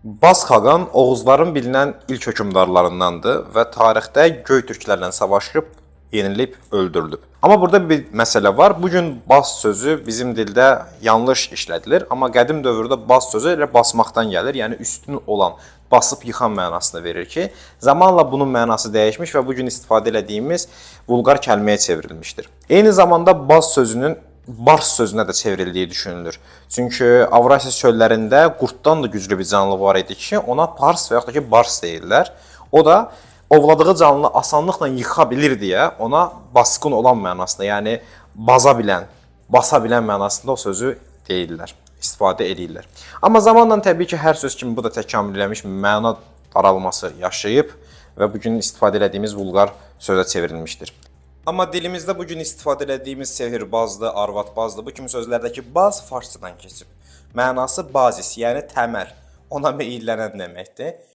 Bas xaqan Oğuzların bilinən ilk hökmdarlarındandır və tarixdə Göytürklərlə savaşıb, yenilib, öldürülüb. Amma burada bir məsələ var. Bu gün bas sözü bizim dildə yanlış işlədilir, amma qədim dövrdə bas sözü elə basmaqdan gəlir, yəni üstün olan, basıb yıxan mənasını verir ki, zamanla bunun mənası dəyişmiş və bu gün istifadə etdiyimiz vulqar kəlməyə çevrilmişdir. Eyni zamanda bas sözünün Bars sözünə də çevrildiyi düşünülür. Çünki Avrasiya çöllərində qurtdan da güclü bir canlı var idi ki, ona pars və yaxud da ki bars deyirlər. O da ovladığı canlını asanlıqla yıxa bilir deyə ona basqın olan mənasında, yəni baza bilən, basa bilən mənasında o sözü deyirlər, istifadə edirlər. Amma zamanla təbii ki, hər söz kimi bu da təkamülləmiş məna daralması yaşayıb və bugün istifadə etdiyimiz vulqar sözə çevrilmişdir. Amma dilimizdə bugün istifadə etdiyimiz sehirbazdır, arvadbazdır, bu kimi sözlərdəki baz farscadan keçib. Mənası bazis, yəni təməl, ona meyillənən deməkdir.